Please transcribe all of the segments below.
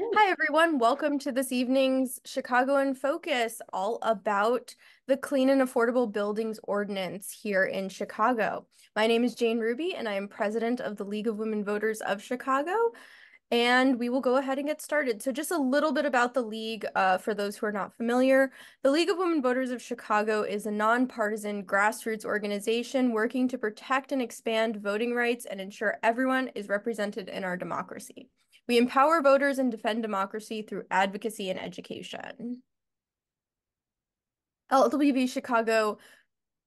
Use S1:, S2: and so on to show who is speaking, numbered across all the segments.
S1: Hi, everyone. Welcome to this evening's Chicagoan Focus, all about the Clean and Affordable Buildings Ordinance here in Chicago. My name is Jane Ruby, and I am president of the League of Women Voters of Chicago. And we will go ahead and get started. So just a little bit about the League for those who are not familiar. The League of Women Voters of Chicago is a nonpartisan grassroots organization working to protect and expand voting rights and ensure everyone is represented in our democracy. We empower voters and defend democracy through advocacy and education. LWV Chicago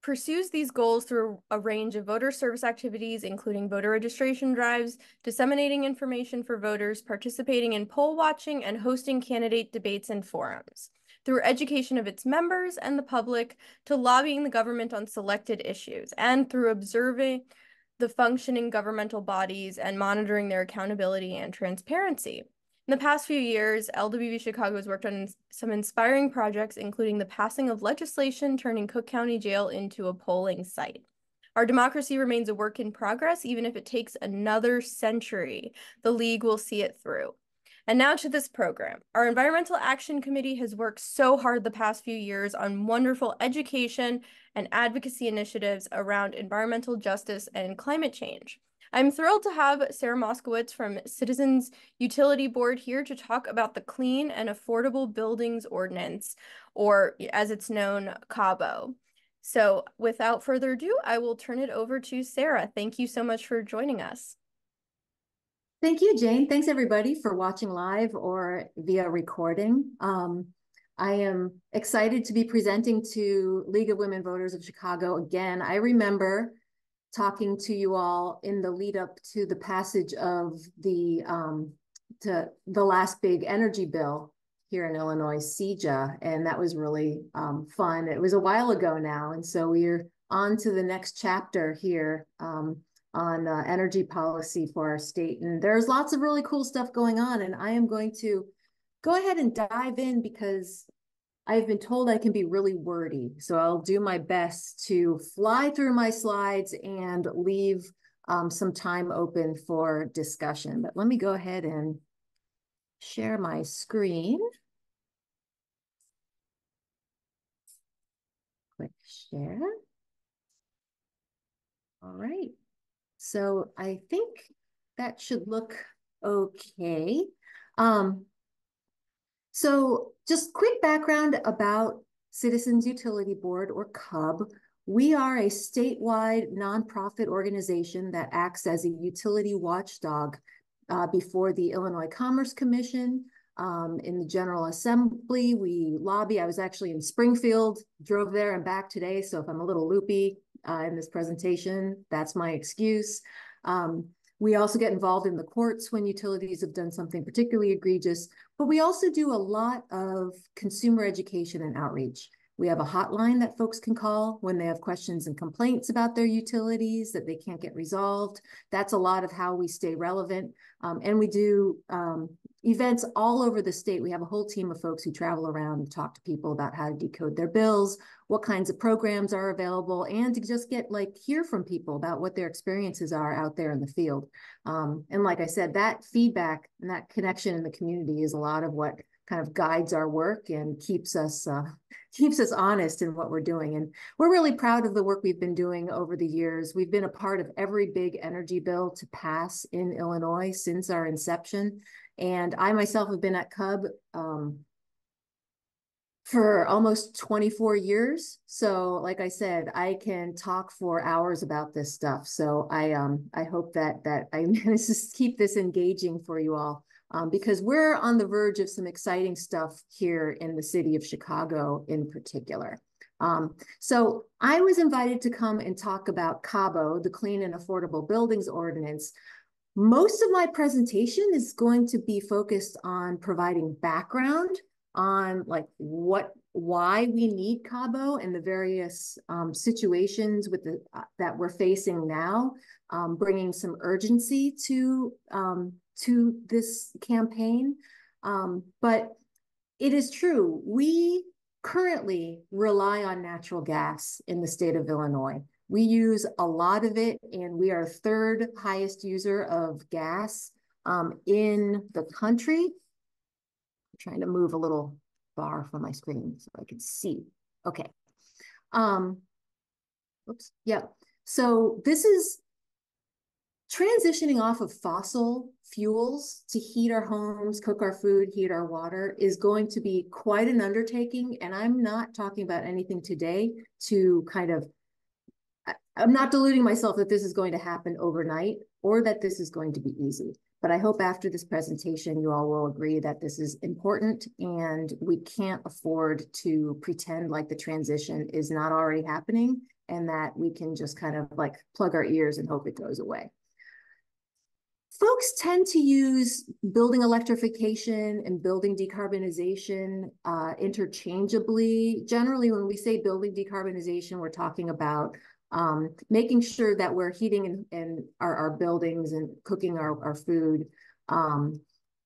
S1: pursues these goals through a range of voter service activities, including voter registration drives, disseminating information for voters, participating in poll watching, and hosting candidate debates and forums. Through education of its members and the public, to lobbying the government on selected issues, and through observing the functioning governmental bodies and monitoring their accountability and transparency. In the past few years, LWV Chicago has worked on some inspiring projects, including the passing of legislation turning Cook County Jail into a polling site. Our democracy remains a work in progress, even if it takes another century. The League will see it through. And now to this program. Our Environmental Action Committee has worked so hard the past few years on wonderful education and advocacy initiatives around environmental justice and climate change. I'm thrilled to have Sarah Moskowitz from Citizens Utility Board here to talk about the Clean and Affordable Buildings Ordinance, or as it's known, CABO. So without further ado, I will turn it over to Sarah. Thank you so much for joining us.
S2: Thank you, Jane. Thanks, everybody, for watching live or via recording. I am excited to be presenting to League of Women Voters of Chicago again. I remember talking to you all in the lead up to the passage of the last big energy bill here in Illinois, CEJA, and that was really fun. It was a while ago now, and so we're on to the next chapter here on energy policy for our state. And there's lots of really cool stuff going on. And I am going to go ahead and dive in because I've been told I can be really wordy. So I'll do my best to fly through my slides and leave some time open for discussion. But let me go ahead and share my screen. Quick share. All right. So I think that should look okay. So just quick background about Citizens Utility Board, or CUB. We are a statewide nonprofit organization that acts as a utility watchdog before the Illinois Commerce Commission. In the General Assembly, we lobby. I was actually in Springfield, drove there and back today. So if I'm a little loopy in this presentation, that's my excuse. We also get involved in the courts when utilities have done something particularly egregious, but we also do a lot of consumer education and outreach. We have a hotline that folks can call when they have questions and complaints about their utilities that they can't get resolved. That's a lot of how we stay relevant. And we do events all over the state. We have a whole team of folks who travel around and talk to people about how to decode their bills, what kinds of programs are available, and to just hear from people about what their experiences are out there in the field. And like I said, that feedback and that connection in the community is a lot of what kind of guides our work and keeps us honest in what we're doing. And we're really proud of the work we've been doing over the years. We've been a part of every big energy bill to pass in Illinois since our inception. And I myself have been at CUB for almost 24 years. So like I said, I can talk for hours about this stuff. So I hope that I manage to keep this engaging for you all. Because we're on the verge of some exciting stuff here in the city of Chicago in particular. So I was invited to come and talk about CABO, the Clean and Affordable Buildings Ordinance. Most of my presentation is going to be focused on providing background on why we need CABO and the various situations that we're facing now, bringing some urgency to this campaign. But it is true, we currently rely on natural gas in the state of Illinois. We use a lot of it, and we are third highest user of gas in the country. trying to move a little bar from my screen so I can see. Okay. Oops. Yeah. So this is transitioning off of fossil fuels to heat our homes, cook our food, heat our water is going to be quite an undertaking. And I'm not talking about anything today to kind of, I'm not deluding myself that this is going to happen overnight or that this is going to be easy. But I hope after this presentation, you all will agree that this is important and we can't afford to pretend like the transition is not already happening and that we can just kind of like plug our ears and hope it goes away. Folks tend to use building electrification and building decarbonization interchangeably. Generally, when we say building decarbonization, we're talking about making sure that we're heating and our buildings and cooking our food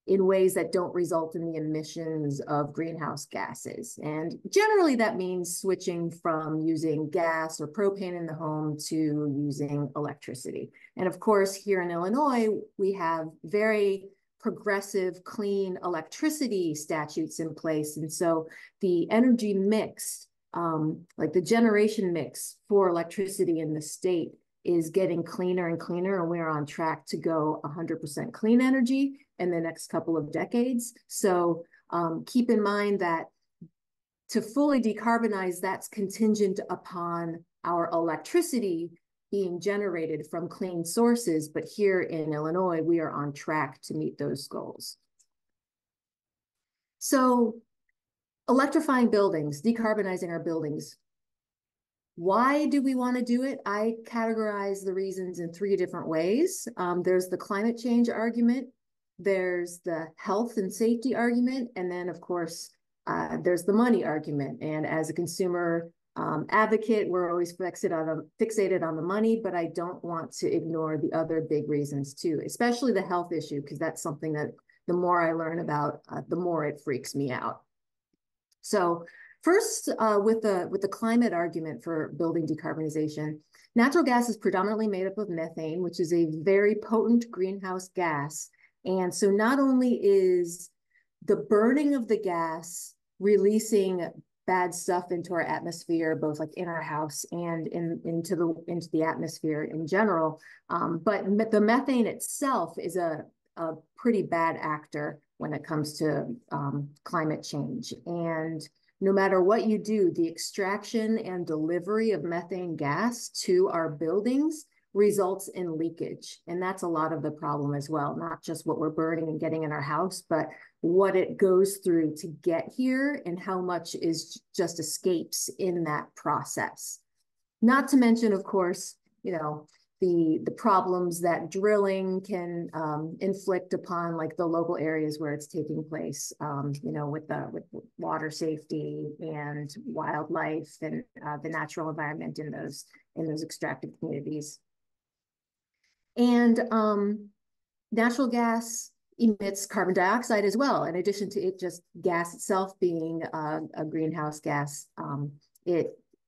S2: in ways that don't result in the emissions of greenhouse gases. And generally that means switching from using gas or propane in the home to using electricity. And of course, here in Illinois, we have very progressive clean electricity statutes in place. And so the energy mix, like the generation mix for electricity in the state is getting cleaner and cleaner, and we're on track to go 100% clean energy in the next couple of decades. So keep in mind that to fully decarbonize, that's contingent upon our electricity being generated from clean sources. But here in Illinois, we are on track to meet those goals. So electrifying buildings, decarbonizing our buildings. Why do we want to do it? I categorize the reasons in 3 different ways. There's the climate change argument, there's the health and safety argument, and then of course, there's the money argument. And as a consumer advocate, we're always fixated on the money, but I don't want to ignore the other big reasons too, especially the health issue, because that's something that the more I learn about, the more it freaks me out. So first, with the climate argument for building decarbonization, natural gas is predominantly made up of methane, which is a very potent greenhouse gas. And so not only is the burning of the gas releasing bad stuff into our atmosphere, both like in our house and into the atmosphere in general, but the methane itself is a pretty bad actor when it comes to climate change. And no matter what you do, the extraction and delivery of methane gas to our buildings results in leakage. And that's a lot of the problem as well, not just what we're burning and getting in our house, but what it goes through to get here and how much is just escapes in that process. Not to mention, of course, you know, the problems that drilling can inflict upon like the local areas where it's taking place, you know, with water safety and wildlife and the natural environment in those extracted communities. And natural gas emits carbon dioxide as well, in addition to it just gas itself being a greenhouse gas.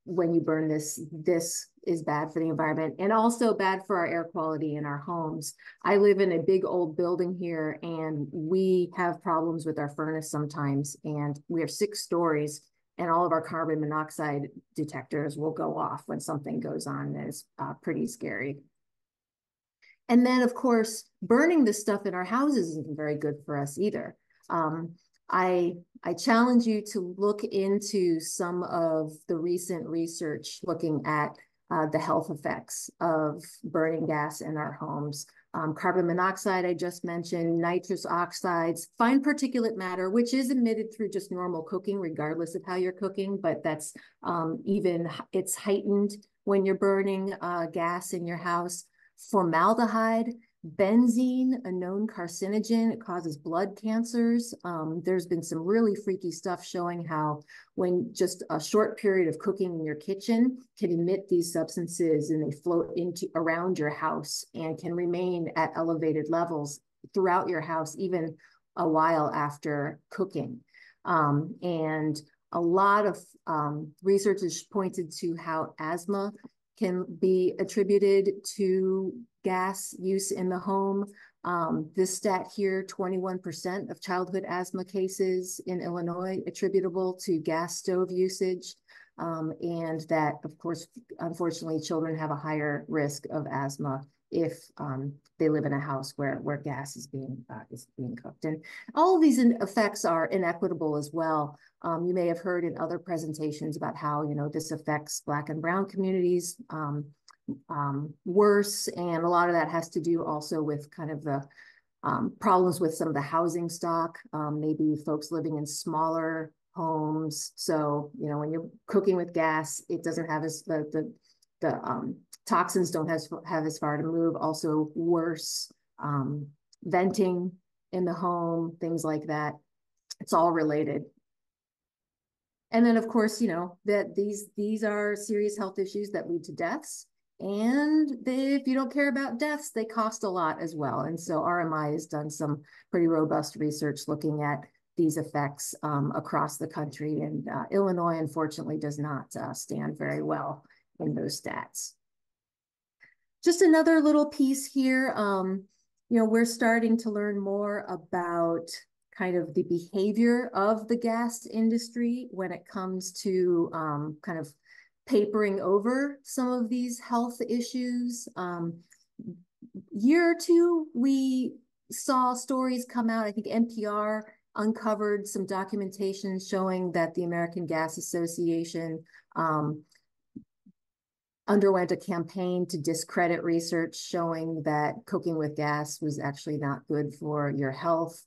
S2: When you burn this is bad for the environment and also bad for our air quality in our homes. I live in a big old building here and we have problems with our furnace sometimes, and we have 6 stories and all of our carbon monoxide detectors will go off when something goes on. That is pretty scary. And then of course, burning this stuff in our houses isn't very good for us either. I challenge you to look into some of the recent research looking at the health effects of burning gas in our homes. Carbon monoxide, I just mentioned, nitrous oxides, fine particulate matter, which is emitted through just normal cooking, regardless of how you're cooking, but that's it's heightened when you're burning gas in your house. Formaldehyde, benzene, a known carcinogen, it causes blood cancers. There's been some really freaky stuff showing how when just a short period of cooking in your kitchen can emit these substances and they float around your house and can remain at elevated levels throughout your house, even a while after cooking. And a lot of research has pointed to how asthma can be attributed to gas use in the home. This stat here, 21% of childhood asthma cases in Illinois attributable to gas stove usage. And that, of course, unfortunately, children have a higher risk of asthma if they live in a house where gas is being cooked. And all of these effects are inequitable as well. You may have heard in other presentations about how, you know, this affects Black and Brown communities worse. And a lot of that has to do also with kind of the problems with some of the housing stock, maybe folks living in smaller homes. So, you know, when you're cooking with gas, it doesn't have as the toxins don't have as far to move. Also worse venting in the home, things like that. It's all related. And then, of course, you know, that these are serious health issues that lead to deaths. And if you don't care about deaths, they cost a lot as well. And so RMI has done some pretty robust research looking at these effects across the country. And Illinois, unfortunately, does not stand very well in those stats. Just another little piece here. You know, we're starting to learn more about kind of the behavior of the gas industry when it comes to kind of papering over some of these health issues. Year or two, we saw stories come out. I think NPR uncovered some documentation showing that the American Gas Association underwent a campaign to discredit research showing that cooking with gas was actually not good for your health.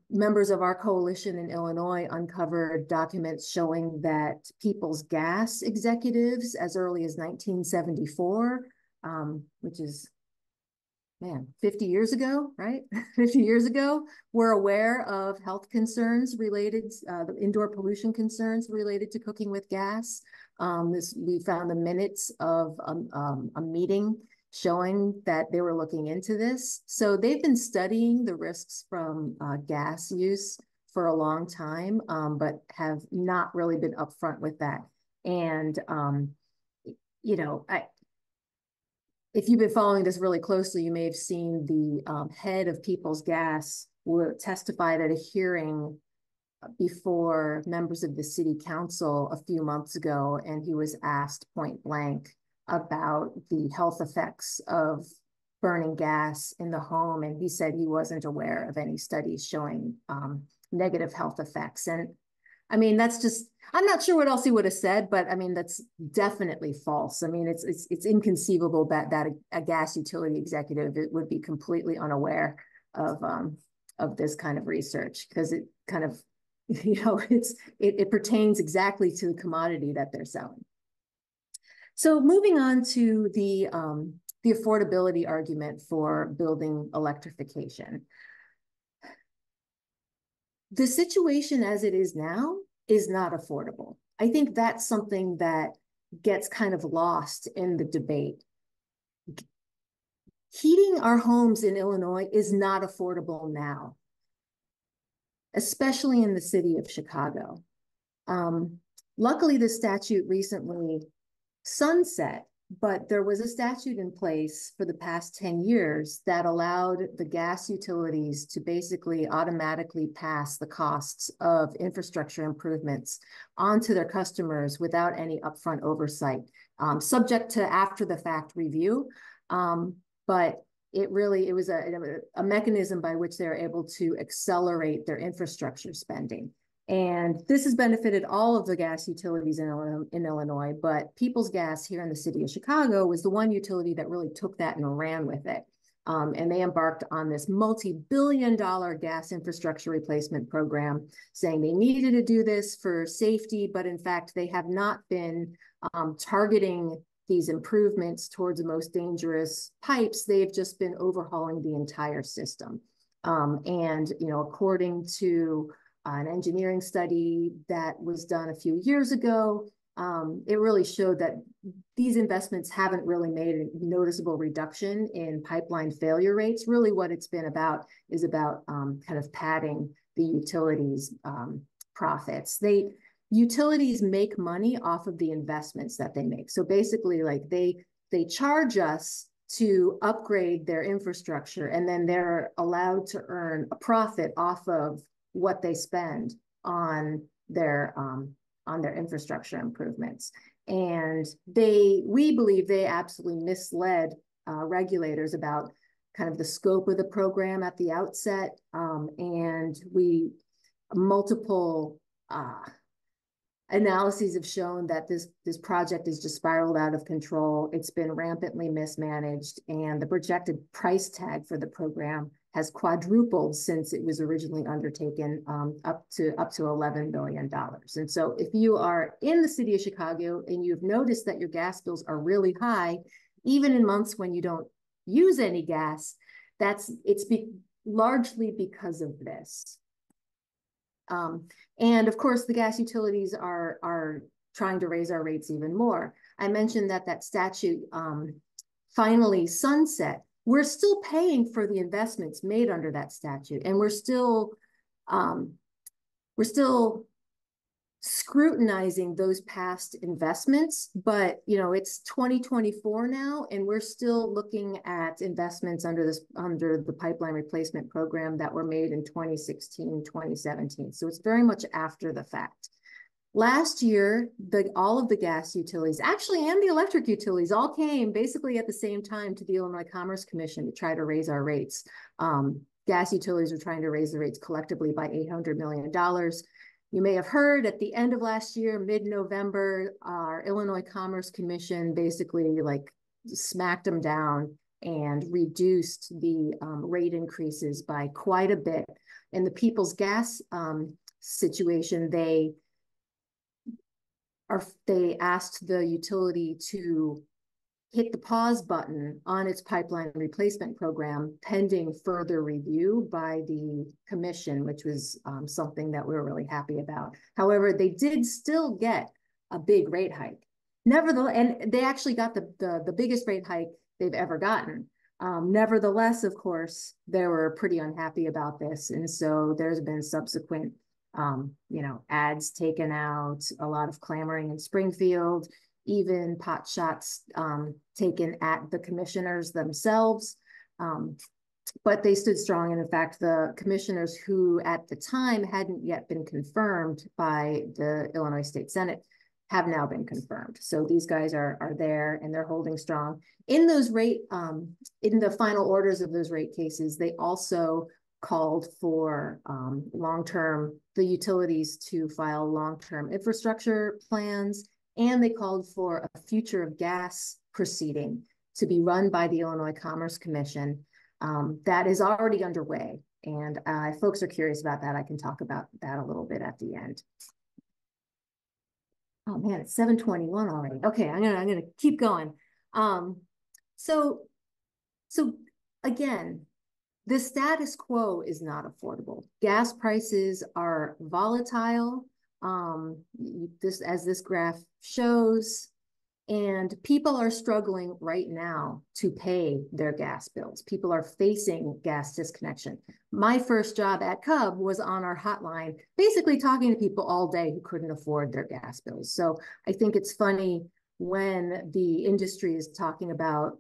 S2: Members of our coalition in Illinois uncovered documents showing that People's Gas executives as early as 1974, which is, man, 50 years ago, right? 50 years ago, were aware of health concerns related, the indoor pollution concerns related to cooking with gas. We found the minutes of a meeting showing that they were looking into this. So they've been studying the risks from gas use for a long time, but have not really been upfront with that. And, you know, if you've been following this really closely, you may have seen the head of People's Gas testified at a hearing before members of the city council a few months ago, and he was asked point blank about the health effects of burning gas in the home. And he said he wasn't aware of any studies showing negative health effects. And I mean, that's just, I'm not sure what else he would have said, but I mean, that's definitely false. I mean, it's inconceivable that a gas utility executive would be completely unaware of this kind of research, because it kind of, you know, it pertains exactly to the commodity that they're selling. So moving on to the affordability argument for building electrification. The situation as it is now is not affordable. I think that's something that gets kind of lost in the debate. Heating our homes in Illinois is not affordable now, especially in the city of Chicago. Luckily, the statute recently sunset, but there was a statute in place for the past 10 years that allowed the gas utilities to basically automatically pass the costs of infrastructure improvements onto their customers without any upfront oversight, subject to after the fact review. But it was a mechanism by which they're able to accelerate their infrastructure spending. And this has benefited all of the gas utilities in Illinois, but People's Gas here in the city of Chicago was the one utility that really took that and ran with it. And they embarked on this multi-billion-dollar gas infrastructure replacement program, saying they needed to do this for safety, but in fact, they have not been targeting these improvements towards the most dangerous pipes. They've just been overhauling the entire system. And, you know, according to an engineering study that was done a few years ago, it really showed that these investments haven't really made a noticeable reduction in pipeline failure rates. Really what it's been about is about kind of padding the utilities' profits. utilities make money off of the investments that they make. So basically, like they charge us to upgrade their infrastructure, and then they're allowed to earn a profit off of what they spend on their infrastructure improvements. And we believe they absolutely misled regulators about kind of the scope of the program at the outset. And multiple analyses have shown that this project is just spiraled out of control. It's been rampantly mismanaged, and the projected price tag for the program has quadrupled since it was originally undertaken, up to $11 billion. And so if you are in the city of Chicago and you've noticed that your gas bills are really high, even in months when you don't use any gas, largely because of this. And of course, the gas utilities are trying to raise our rates even more. I mentioned that statute finally sunset. We're still paying for the investments made under that statute, and we're still scrutinizing those past investments. But it's 2024 now, and we're still looking at investments under the pipeline replacement program that were made in 2016, 2017. So it's very much after the fact. Last year, all of the gas utilities, actually, and the electric utilities, all came basically at the same time to the Illinois Commerce Commission to try to raise our rates. Gas utilities are trying to raise the rates collectively by $800 million. You may have heard at the end of last year, mid-November, our Illinois Commerce Commission basically smacked them down and reduced the rate increases by quite a bit. In the People's Gas situation, they asked the utility to hit the pause button on its pipeline replacement program pending further review by the commission, which was something that we were really happy about. However, they did still get a big rate hike. Nevertheless, and they actually got the biggest rate hike they've ever gotten. Nevertheless, of course, they were pretty unhappy about this. And so there's been subsequent ads taken out, a lot of clamoring in Springfield, even pot shots taken at the commissioners themselves. But they stood strong. And in fact, the commissioners who at the time hadn't yet been confirmed by the Illinois State Senate have now been confirmed. So these guys are there, and they're holding strong. In those in the final orders of those rate cases, they also called for the utilities to file long-term infrastructure plans, and they called for a future of gas proceeding to be run by the Illinois Commerce Commission. That is already underway. And if folks are curious about that, I can talk about that a little bit at the end. Oh man, it's 7:21 already. Okay, I'm gonna keep going. So again, the status quo is not affordable. Gas prices are volatile, as this graph shows, and people are struggling right now to pay their gas bills. People are facing gas disconnection. My first job at CUB was on our hotline, basically talking to people all day who couldn't afford their gas bills. So I think it's funny when the industry is talking about,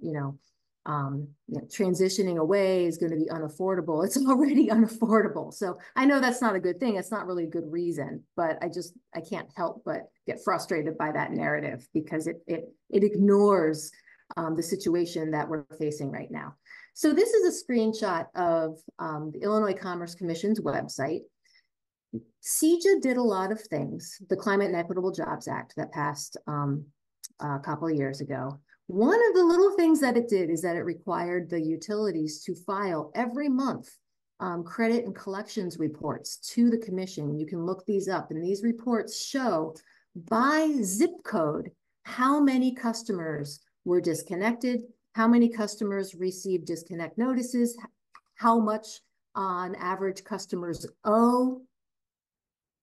S2: transitioning away is going to be unaffordable. It's already unaffordable. So I know that's not a good thing. It's not really a good reason, but I can't help but get frustrated by that narrative because it ignores the situation that we're facing right now. So this is a screenshot of the Illinois Commerce Commission's website. CEJA did a lot of things. The Climate and Equitable Jobs Act that passed a couple of years ago. One of the little things that it did is that it required the utilities to file every month credit and collections reports to the commission. You can look these up, and these reports show by zip code how many customers were disconnected, how many customers received disconnect notices, how much on average customers owe.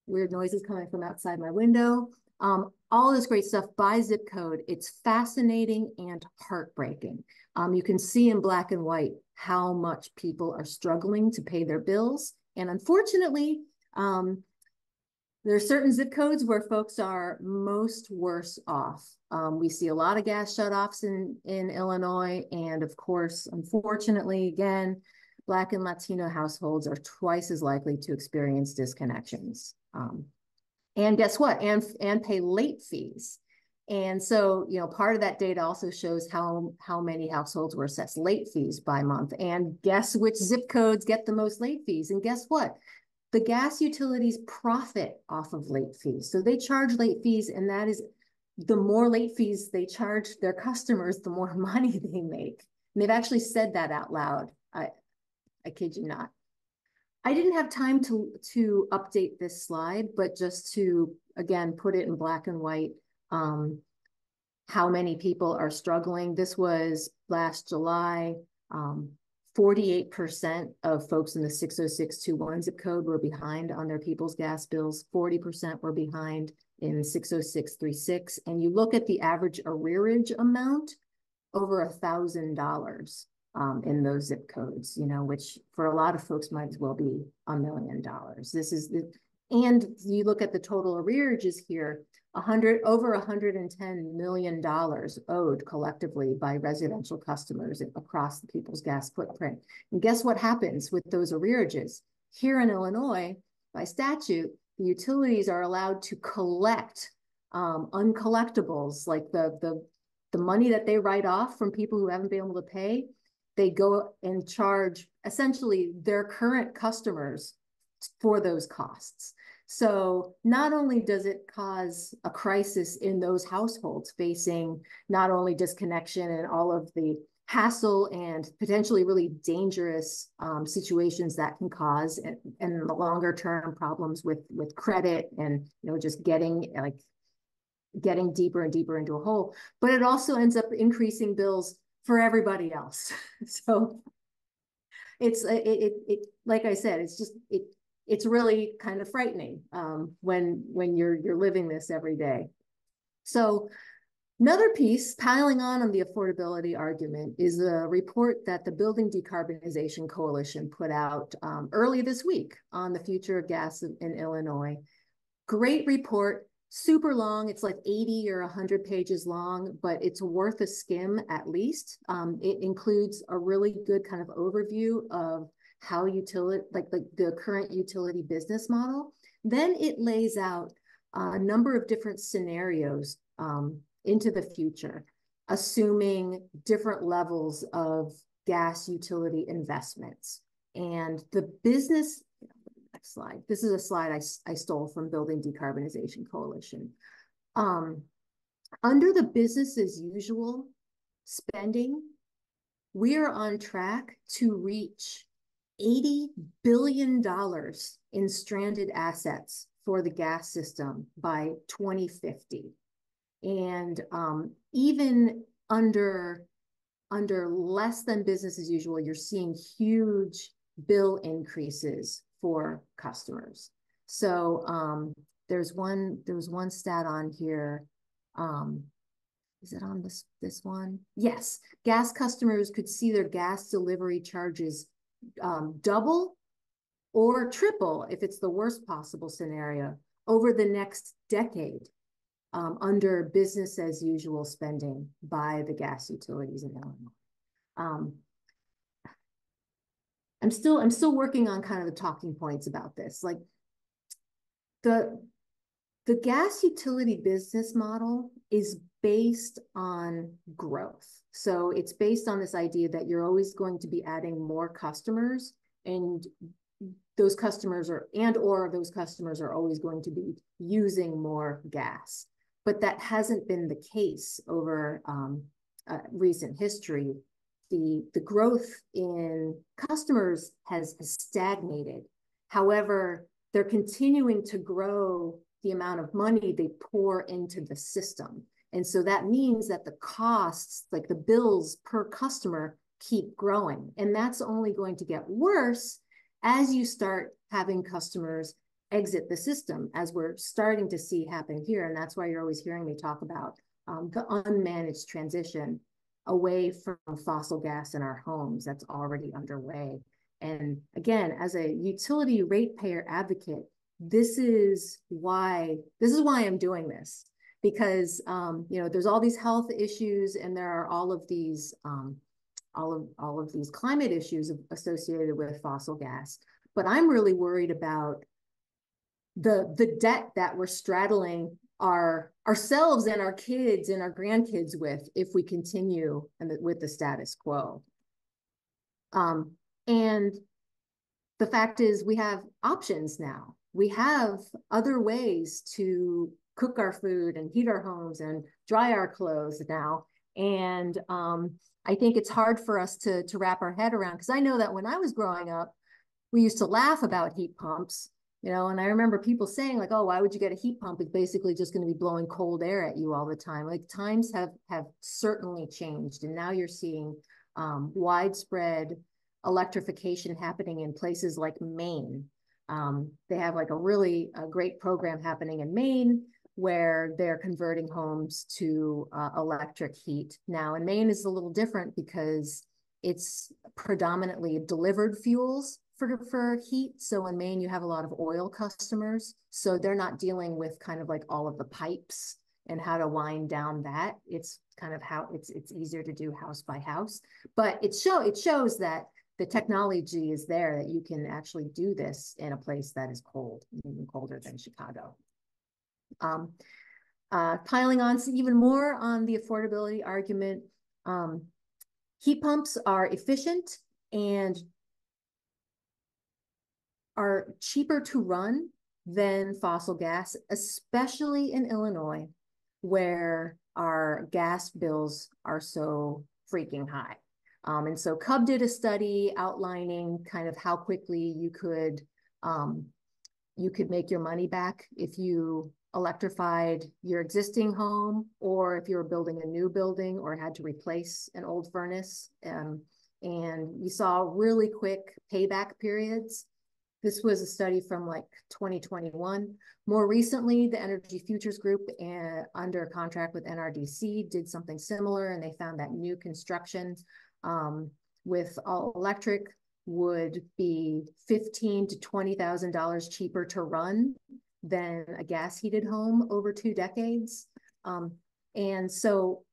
S2: Weird noises coming from outside my window. All this great stuff by zip code. It's fascinating and heartbreaking. You can see in black and white how much people are struggling to pay their bills. And unfortunately, the There are certain zip codes where folks are most worse off. We see a lot of gas shutoffs in Illinois. And of course, unfortunately, again, Black and Latino households are twice as likely to experience disconnections. And guess what? And pay late fees. And so, you know, part of that data also shows how many households were assessed late fees by month. And guess which zip codes get the most late fees? And guess what? The gas utilities profit off of late fees. So they charge late fees, and that is the more late fees they charge their customers, the more money they make. And they've actually said that out loud. I kid you not. I didn't have time to update this slide, but just to, again, put it in black and white, how many people are struggling. This was last July. 48% of folks in the 60621 zip code were behind on their people's gas bills. 40% were behind in 60636. And you look at the average arrearage amount, over $1,000 in those zip codes, you know, which for a lot of folks might as well be $1 million. This is the, and you look at the total arrearages here, over $110 million owed collectively by residential customers across the people's gas footprint. And guess what happens with those arrearages? Here in Illinois, by statute, the utilities are allowed to collect uncollectibles, like the money that they write off from people who haven't been able to pay. They go and charge essentially their current customers for those costs. So not only does it cause a crisis in those households facing not only disconnection and all of the hassle and potentially really dangerous situations that can cause, and the longer term problems with credit and, you know, just getting deeper and deeper into a hole, but it also ends up increasing bills for everybody else. So it's like I said, it's really kind of frightening when you're living this every day. So another piece piling on the affordability argument is a report that the Building Decarbonization Coalition put out early this week on the future of gas in Illinois. Great report. Super long. It's like 80 or 100 pages long, but it's worth a skim at least. It includes a really good kind of overview of how utility, like the current utility business model. Then it lays out a number of different scenarios into the future, assuming different levels of gas utility investments. And the business, next slide. This is a slide I stole from Building Decarbonization Coalition. Under the business as usual spending, we are on track to reach $80 billion in stranded assets for the gas system by 2050. And even under less than business as usual, you're seeing huge bill increases for customers. So there's one stat on here. Is it on this one? Yes, gas customers could see their gas delivery charges double or triple, if it's the worst possible scenario, over the next decade under business as usual spending by the gas utilities in Illinois. I'm still working on kind of the talking points about this. Like the gas utility business model is based on growth. So it's based on this idea that you're always going to be adding more customers, and those customers those customers are always going to be using more gas. But that hasn't been the case over recent history. The growth in customers has stagnated. However, they're continuing to grow the amount of money they pour into the system. And so that means that the costs, like the bills per customer, keep growing. And that's only going to get worse as you start having customers exit the system, as we're starting to see happen here. And that's why you're always hearing me talk about the unmanaged transition away from fossil gas in our homes that's already underway. And again, as a utility ratepayer advocate, this is why I'm doing this, because there's all these health issues, and there are all of these climate issues associated with fossil gas. But I'm really worried about the debt that we're straddling ourselves and our kids and our grandkids with if we continue with the status quo. And the fact is, we have options now. We have other ways to cook our food and heat our homes and dry our clothes now. And I think it's hard for us to wrap our head around, because I know that when I was growing up, we used to laugh about heat pumps, and I remember people saying like, oh, why would you get a heat pump? It's basically just going to be blowing cold air at you all the time. Like, times have certainly changed. And now you're seeing widespread electrification happening in places like Maine. They have like a great program happening in Maine where they're converting homes to electric heat. Now, in Maine is a little different because it's predominantly delivered fuels for heat. So in Maine, you have a lot of oil customers. So they're not dealing with kind of like all of the pipes and how to wind down that. It's kind of how it's easier to do house by house. But it shows that the technology is there, that you can actually do this in a place that is cold, even colder than Chicago. Piling on even more on the affordability argument, heat pumps are efficient and are cheaper to run than fossil gas, especially in Illinois, where our gas bills are so freaking high. And so CUB did a study outlining kind of how quickly you could make your money back if you electrified your existing home, or if you were building a new building or had to replace an old furnace. And we saw really quick payback periods. This was a study from like 2021. More recently, the Energy Futures Group, under contract with NRDC, did something similar, and they found that new construction with all electric would be $15,000 to $20,000 cheaper to run than a gas heated home over 2 decades. And so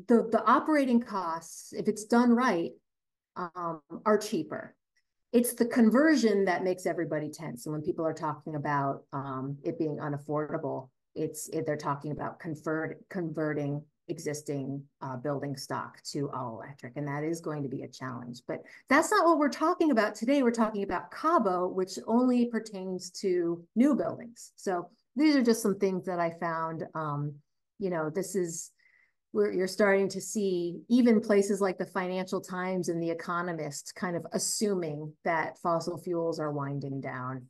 S2: the operating costs, if it's done right, are cheaper. It's the conversion that makes everybody tense. And when people are talking about it being unaffordable, they're talking about converting existing building stock to all electric. And that is going to be a challenge. But that's not what we're talking about today. We're talking about CABO, which only pertains to new buildings. So these are just some things that I found. This is where you're starting to see even places like the Financial Times and the Economist kind of assuming that fossil fuels are winding down.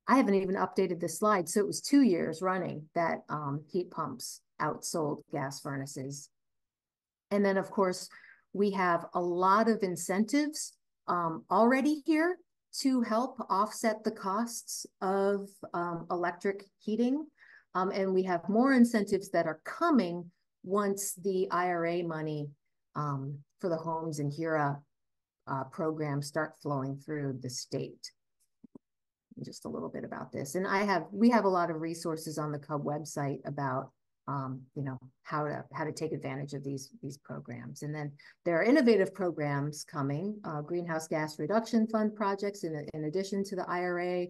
S2: I haven't even updated this slide. So it was 2 years running that heat pumps outsold gas furnaces. And then, of course, we have a lot of incentives already here to help offset the costs of electric heating. And we have more incentives that are coming once the IRA money for the Homes and HERA programs start flowing through the state. Just a little bit about this. And we have a lot of resources on the CUB website about how to take advantage of these programs. And then there are innovative programs coming, greenhouse gas reduction fund projects in addition to the IRA.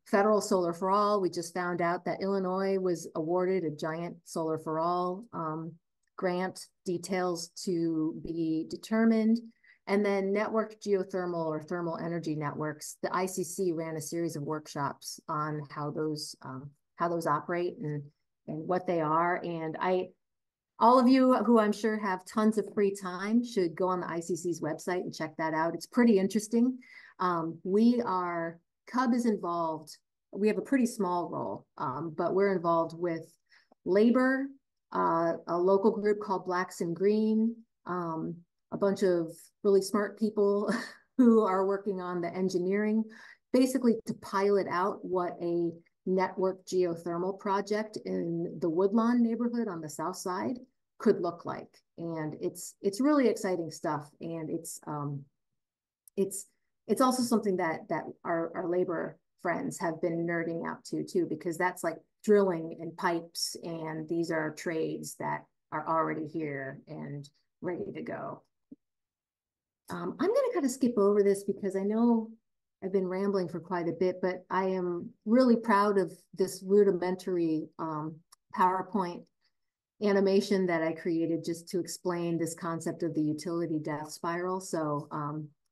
S2: Federal Solar for All, we just found out that Illinois was awarded a giant Solar for All grant, details to be determined. And then networked geothermal or thermal energy networks. The ICC ran a series of workshops on how those operate and what they are. And all of you who I'm sure have tons of free time should go on the ICC's website and check that out. It's pretty interesting. CUB is involved. We have a pretty small role, but we're involved with labor, a local group called Blacks in Green, a bunch of really smart people who are working on the engineering, basically to pilot out what a network geothermal project in the Woodlawn neighborhood on the south side could look like. And it's really exciting stuff. And it's also something that our labor friends have been nerding out to too, because that's like drilling and pipes, and these are trades that are already here and ready to go. I'm going to kind of skip over this because I know I've been rambling for quite a bit, but I am really proud of this rudimentary PowerPoint animation that I created just to explain this concept of the utility death spiral. So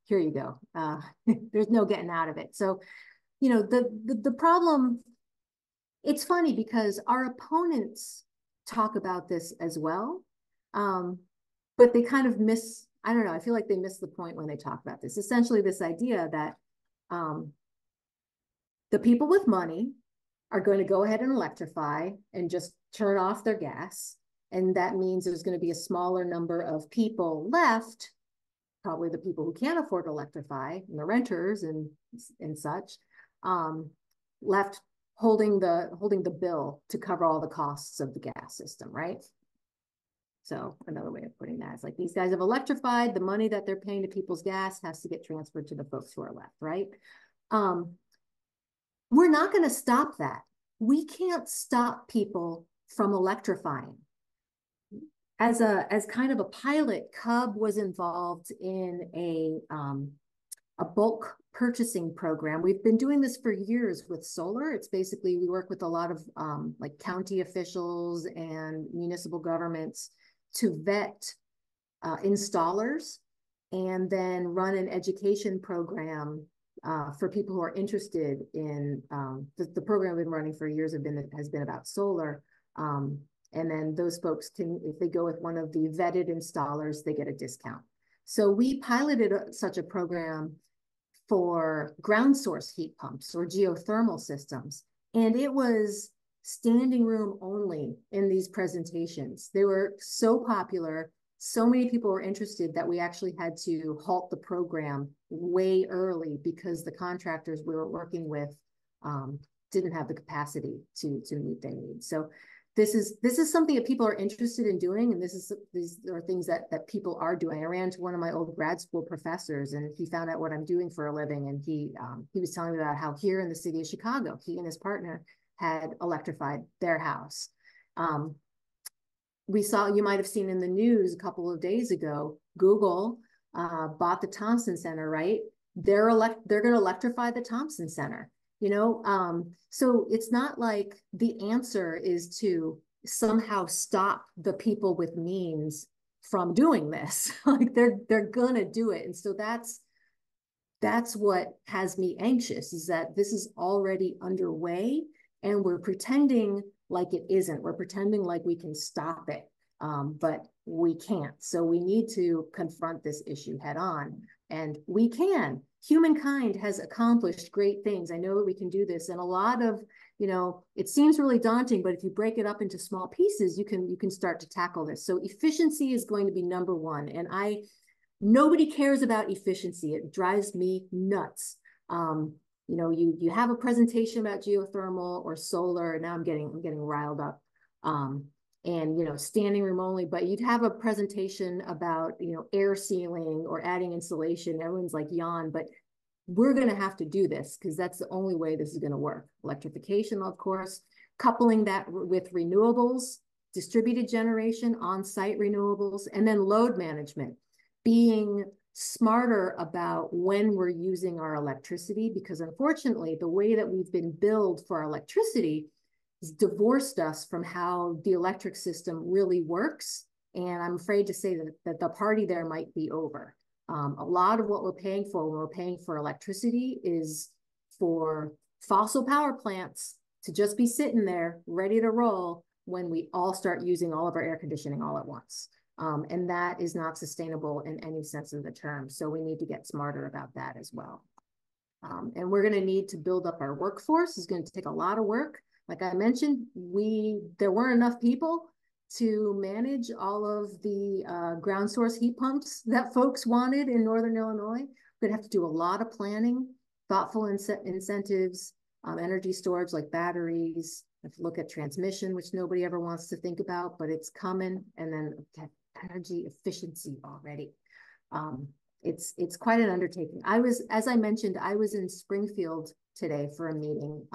S2: here you go. There's no getting out of it. So, you know, the problem, it's funny because our opponents talk about this as well, but they kind of miss, I don't know, I feel like they miss the point when they talk about this. Essentially, this idea that the people with money are going to go ahead and electrify and just turn off their gas. And that means there's going to be a smaller number of people left, probably the people who can't afford to electrify, and the renters and such, left holding the bill to cover all the costs of the gas system, right? So another way of putting that is like, these guys have electrified, the money that they're paying to people's gas has to get transferred to the folks who are left, right? We're not going to stop that. We can't stop people from electrifying. As kind of a pilot, CUB was involved in a bulk purchasing program. We've been doing this for years with solar. It's basically, we work with a lot of like county officials and municipal governments to vet installers and then run an education program for people who are interested in the program we've been running for years has been about solar. And then those folks can, if they go with one of the vetted installers, they get a discount. So we piloted such a program for ground source heat pumps or geothermal systems. And it was standing room only in these presentations. They were so popular, so many people were interested that we actually had to halt the program way early because the contractors we were working with didn't have the capacity to meet their needs. So this is something that people are interested in doing, and these are things that people are doing. I ran into one of my old grad school professors, and he found out what I'm doing for a living, and he was telling me about how here in the city of Chicago, he and his partner had electrified their house. We saw, you might have seen in the news a couple of days ago, Google bought the Thompson Center, right? They're going to electrify the Thompson Center. You know, so it's not like the answer is to somehow stop the people with means from doing this. Like they're gonna do it. And so that's what has me anxious, is that this is already underway and we're pretending like it isn't. We're pretending like we can stop it, but we can't. So we need to confront this issue head on, and we can. Humankind has accomplished great things. I know that we can do this, and a lot of, you know, it seems really daunting, but if you break it up into small pieces, you can start to tackle this. So efficiency is going to be number one, and nobody cares about efficiency. It drives me nuts. You know, you have a presentation about geothermal or solar, and now I'm getting riled up. And, you know, standing room only, but you'd have a presentation about, you know, air sealing or adding insulation. Everyone's like, yawn, but we're going to have to do this because that's the only way this is going to work. Electrification, of course, coupling that with renewables, distributed generation, on-site renewables, and then load management, being smarter about when we're using our electricity, because unfortunately, the way that we've been billed for our electricity divorced us from how the electric system really works. And I'm afraid to say that the party there might be over. A lot of what we're paying for when we're paying for electricity is for fossil power plants to just be sitting there ready to roll when we all start using all of our air conditioning all at once. And that is not sustainable in any sense of the term. So we need to get smarter about that as well. And we're going to need to build up our workforce. It's going to take a lot of work. Like I mentioned, there weren't enough people to manage all of the ground source heat pumps that folks wanted in Northern Illinois. We're going to have to do a lot of planning, thoughtful incentives, energy storage like batteries. Have to look at transmission, which nobody ever wants to think about, but it's coming. And then energy efficiency already. it's quite an undertaking. As I mentioned, I was in Springfield today for a meeting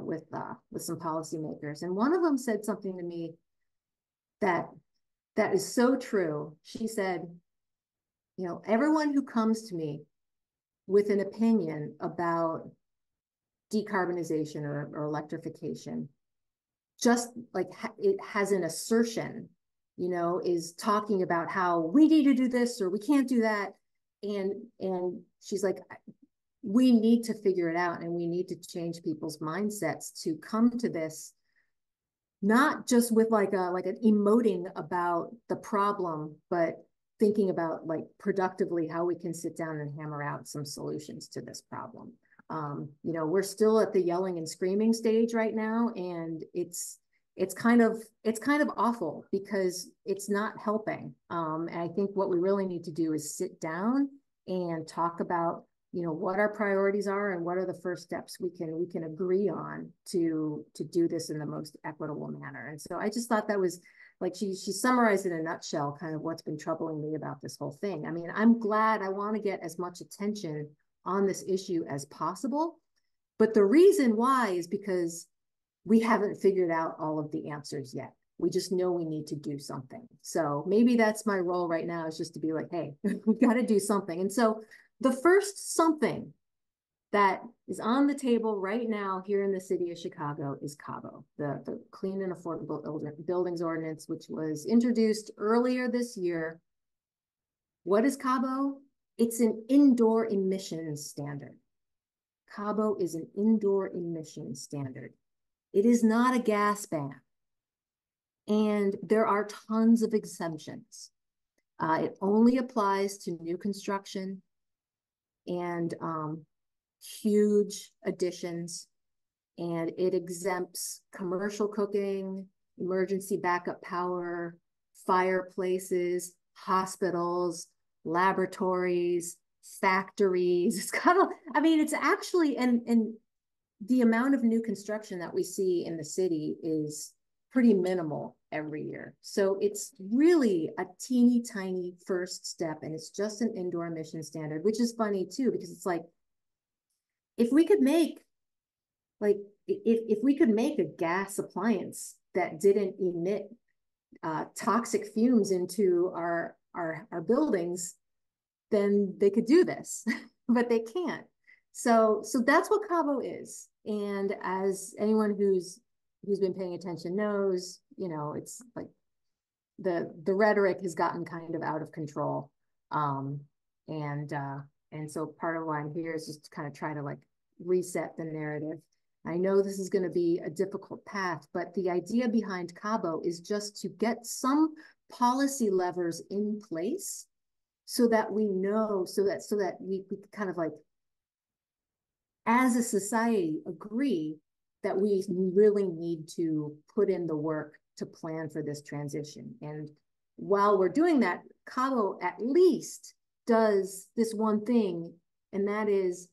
S2: with some policymakers, and one of them said something to me that is so true. She said, you know, everyone who comes to me with an opinion about decarbonization or electrification, just like it has an assertion, you know, is talking about how we need to do this or we can't do that. And she's like, we need to figure it out, and we need to change people's mindsets to come to this, not just with like an emoting about the problem, but thinking about like productively how we can sit down and hammer out some solutions to this problem. You know, we're still at the yelling and screaming stage right now, and it's kind of awful because it's not helping. And I think what we really need to do is sit down and talk about, you know, what our priorities are and what are the first steps we can agree on to do this in the most equitable manner. And so I just thought that was like she summarized in a nutshell kind of what's been troubling me about this whole thing. I mean, I'm glad, I want to get as much attention on this issue as possible, but the reason why is because we haven't figured out all of the answers yet. We just know we need to do something. So maybe that's my role right now, is just to be like, hey, we've got to do something. And so the first something that is on the table right now here in the city of Chicago is CABO, the Clean and Affordable Buildings Ordinance, which was introduced earlier this year. What is CABO? It's an indoor emissions standard. CABO is an indoor emissions standard. It is not a gas ban. And there are tons of exemptions. It only applies to new construction and huge additions, and it exempts commercial cooking, emergency backup power, fireplaces, hospitals, laboratories, factories. It's kind of, I mean, it's actually, and the amount of new construction that we see in the city is pretty minimal every year. So it's really a teeny tiny first step, and it's just an indoor emission standard, which is funny too, because it's like, if we could make if we could make a gas appliance that didn't emit toxic fumes into our buildings, then they could do this, but they can't. So that's what CABO is. And as anyone who's been paying attention knows, you know, it's like the rhetoric has gotten kind of out of control. And so part of why I'm here is just to kind of try to like reset the narrative. I know this is going to be a difficult path, but the idea behind CABO is just to get some policy levers in place so that we know, so that we kind of like, as a society, agree that we really need to put in the work to plan for this transition. And while we're doing that, CABO at least does this one thing, and that is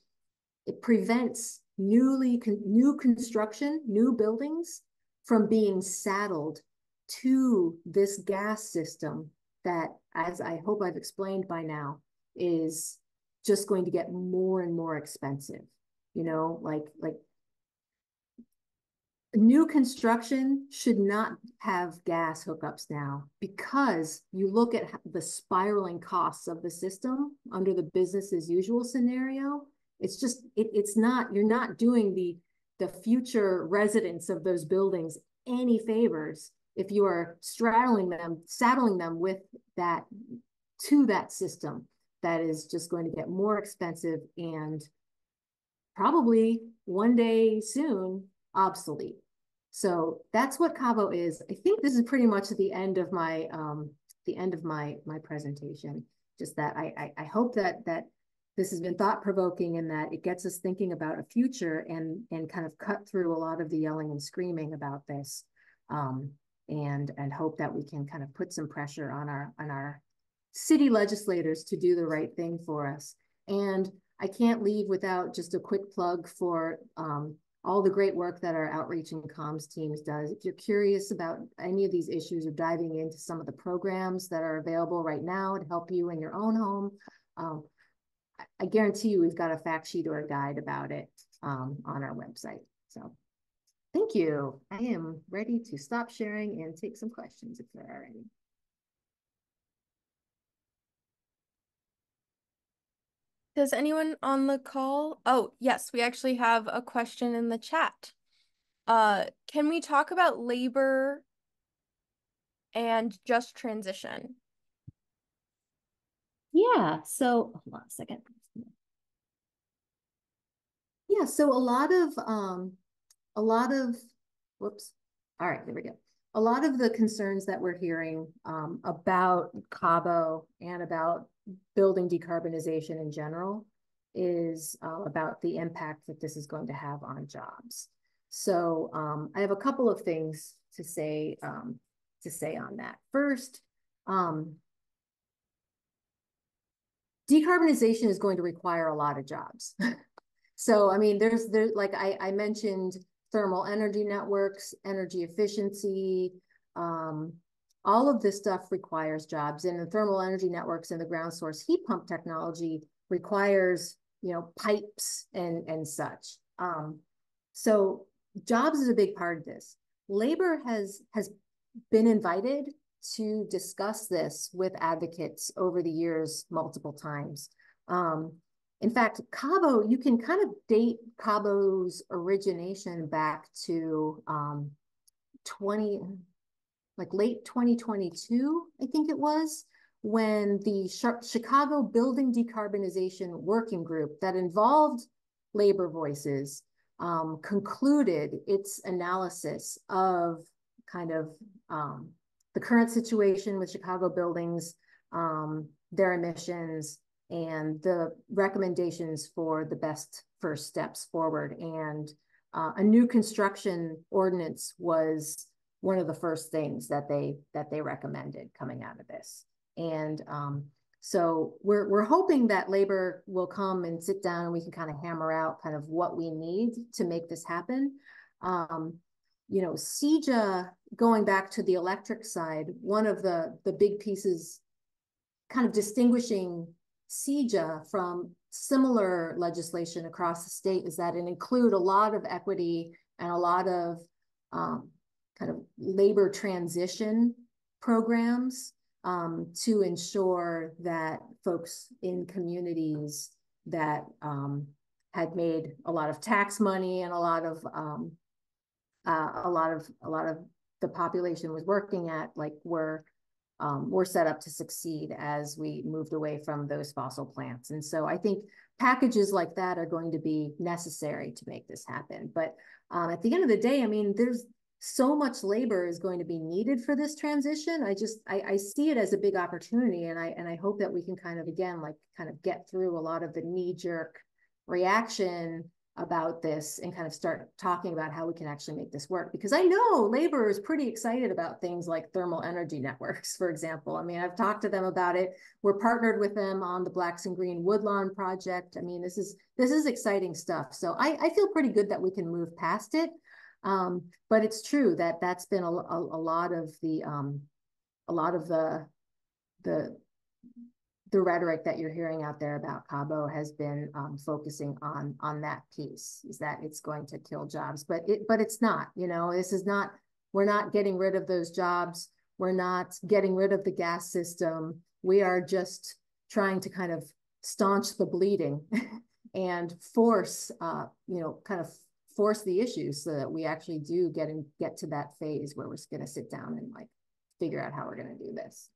S2: it prevents new construction, new buildings from being saddled to this gas system that, as I hope I've explained by now, is just going to get more and more expensive. You know, like new construction should not have gas hookups now, because you look at the spiraling costs of the system under the business as usual scenario. It's just, it's not, you're not doing the future residents of those buildings any favors if you are saddling them with that, to that system that is just going to get more expensive and probably one day soon obsolete. So that's what CABO is. I think this is pretty much the end of my presentation. Just that I hope that this has been thought-provoking, and that it gets us thinking about a future and kind of cut through a lot of the yelling and screaming about this, and hope that we can kind of put some pressure on our city legislators to do the right thing for us. And I can't leave without just a quick plug for all the great work that our outreach and comms teams does. If you're curious about any of these issues or diving into some of the programs that are available right now to help you in your own home, I guarantee you we've got a fact sheet or a guide about it on our website. So thank you. I am ready to stop sharing and take some questions if there are any.
S1: Does anyone on the call? Oh, yes, we actually have a question in the chat. Can we talk about labor and just transition?
S3: Yeah, so hold on a second.
S2: Yeah, so whoops. All right, there we go. A lot of the concerns that we're hearing about CABO and about building decarbonization in general is about the impact that this is going to have on jobs. So I have a couple of things to say on that. First, decarbonization is going to require a lot of jobs. So, I mean, there's like I mentioned thermal energy networks, energy efficiency, all of this stuff requires jobs. And the thermal energy networks and the ground source heat pump technology requires, you know, pipes and such. So jobs is a big part of this. Labor has been invited to discuss this with advocates over the years multiple times. In fact, CABO, you can kind of date CABO's origination back to late 2022, I think it was, when the Chicago Building Decarbonization Working Group that involved labor voices concluded its analysis of kind of the current situation with Chicago buildings, their emissions, and the recommendations for the best first steps forward. And a new construction ordinance was one of the first things that they recommended coming out of this. And so we're hoping that labor will come and sit down and we can kind of hammer out kind of what we need to make this happen. You know, CEJA, going back to the electric side, one of the big pieces kind of distinguishing CEJA from similar legislation across the state is that it include a lot of equity and a lot of kind of labor transition programs to ensure that folks in communities that had made a lot of tax money and a lot of the population was working at, like, were set up to succeed as we moved away from those fossil plants. And so I think packages like that are going to be necessary to make this happen. But at the end of the day, I mean, there's so much labor is going to be needed for this transition. I see it as a big opportunity, and I hope that we can kind of, again, like, kind of get through a lot of the knee-jerk reaction about this and kind of start talking about how we can actually make this work. Because I know labor is pretty excited about things like thermal energy networks, for example. I mean, I've talked to them about it. We're partnered with them on the Blacks and Green Woodlawn project. I mean, this is exciting stuff. So I feel pretty good that we can move past it. But it's true that that's been a lot of the rhetoric that you're hearing out there about CABO has been focusing on that piece, is that it's going to kill jobs, but it's not. You know, this is not. We're not getting rid of those jobs. We're not getting rid of the gas system. We are just trying to kind of staunch the bleeding and force, kind of force the issues so that we actually do get to that phase where we're going to sit down and, like, figure out how we're going to do this.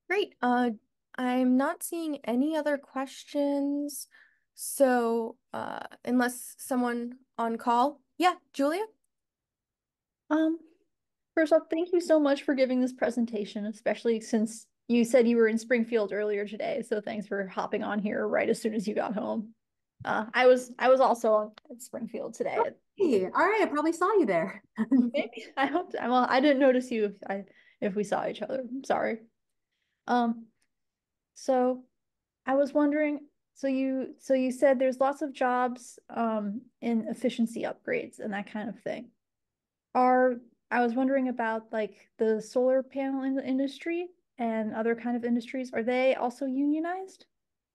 S1: Great. I'm not seeing any other questions. So, unless someone on call. Yeah, Julia?
S3: First off, thank you so much for giving this presentation, especially since you said you were in Springfield earlier today. So thanks for hopping on here right as soon as you got home. I was also at Springfield today.
S2: Hey, all right, I probably saw you there.
S3: Maybe. I hope. Well, I didn't notice you if we saw each other. I'm sorry. So I was wondering, so you said there's lots of jobs in efficiency upgrades and that kind of thing. Are I was wondering about like the solar panel in the industry and other kind of industries. Are they also unionized?